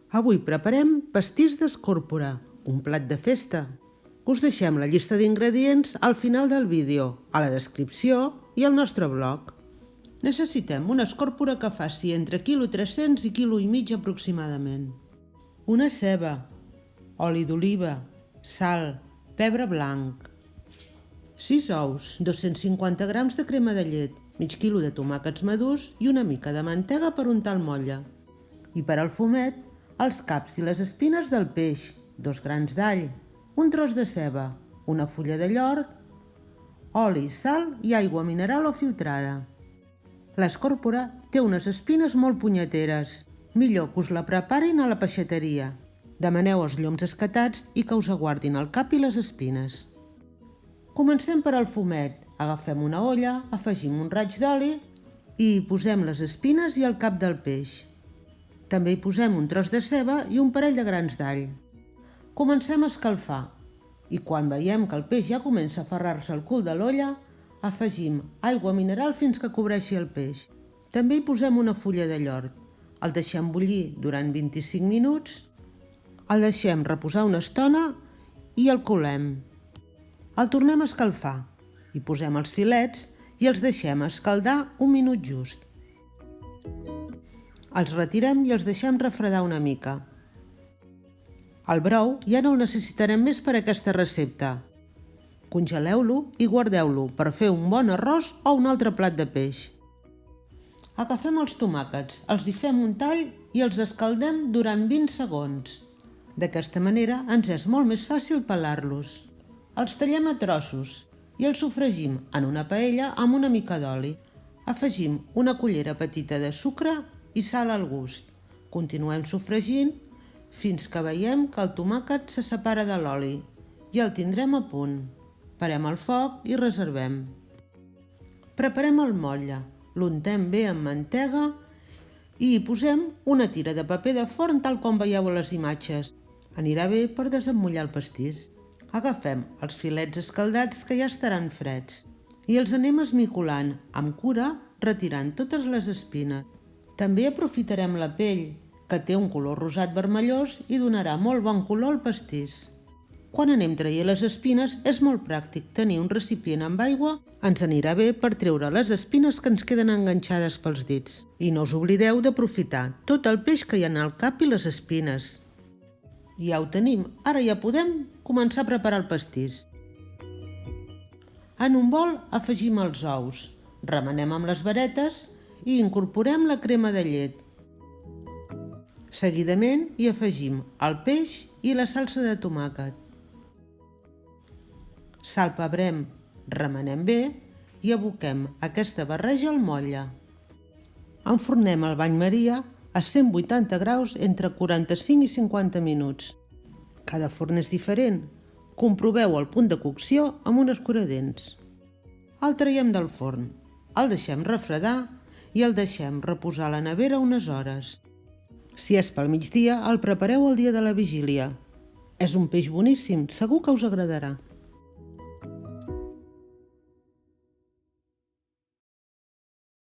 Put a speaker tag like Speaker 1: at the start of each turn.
Speaker 1: Avui preparem pastís d'escòrpora, un plat de festa. Us deixem la llista d'ingredients al final del vídeo, a la descripció i al nostre blog. Necessitem una escòrpora que faci entre 300 i 1,5 kg aproximadament. Una ceba, oli d'oliva, sal, pebre blanc, 6 ous, 250 grams de crema de llet, mig quilo de tomàquets madurs i una mica de mantega per untar el motlle. I per al fumet, els caps i les espines del peix, 2 grans d'all, un tros de ceba, una fulla de llor, oli, sal i aigua mineral o filtrada. L'escòrpora té unes espines molt punyeteres. Millor que us la preparin a la peixateria. Demaneu els lloms escatats i que us aguardin el cap i les espines. Comencem per al fumet. Agafem una olla, afegim un raig d'oli i hi posem les espines i el cap del peix. També hi posem un tros de ceba i un parell de grans d'all. Comencem a escalfar i quan veiem que el peix ja comença a aferrar-se al cul de l'olla, afegim aigua mineral fins que cobreixi el peix. També hi posem una fulla de llor. El deixem bullir durant 25 minuts, el deixem reposar una estona i el colem. El tornem a escalfar, hi posem els filets i els deixem escaldar un minut just. Els retirem i els deixem refredar una mica. El brou ja no el necessitarem més per a aquesta recepta. Congeleu-lo i guardeu-lo per fer un bon arròs o un altre plat de peix. Agafem els tomàquets, els hi fem un tall i els escaldem durant 20 segons. D'aquesta manera ens és molt més fàcil pelar-los. Els tallem a trossos i els sofregim en una paella amb una mica d'oli. Afegim una cullera petita de sucre i sal al gust. Continuem sofregint fins que veiem que el tomàquet se separa de l'oli i el tindrem a punt. Parem el foc i reservem. Preparem el motlle. L'untem bé amb mantega i hi posem una tira de paper de forn tal com veieu a les imatges. Anirà bé per desemmotllar el pastís. Agafem els filets escaldats que ja estaran freds i els anem esmicolant amb cura retirant totes les espines. També aprofitarem la pell, que té un color rosat vermellós i donarà molt bon color al pastís. Quan anem traient les espines és molt pràctic tenir un recipient amb aigua, ens anirà bé per treure les espines que ens queden enganxades pels dits. I no us oblideu d'aprofitar tot el peix que hi ha al cap i les espines. Ja ho tenim, ara ja podem començar a preparar el pastís. En un bol afegim els ous, remenem amb les varetes i incorporem la crema de llet. Seguidament hi afegim el peix i la salsa de tomàquet. Salpebrem, remenem bé i aboquem aquesta barreja al motlle. Enfornem el bany maria a 180 graus entre 45 i 50 minuts. Cada forn és diferent. Comproveu el punt de cocció amb un escuradents. El traiem del forn, el deixem refredar i el deixem reposar a la nevera unes hores. Si és pel migdia, el prepareu el dia de la vigília. És un peix boníssim, segur que us agradarà.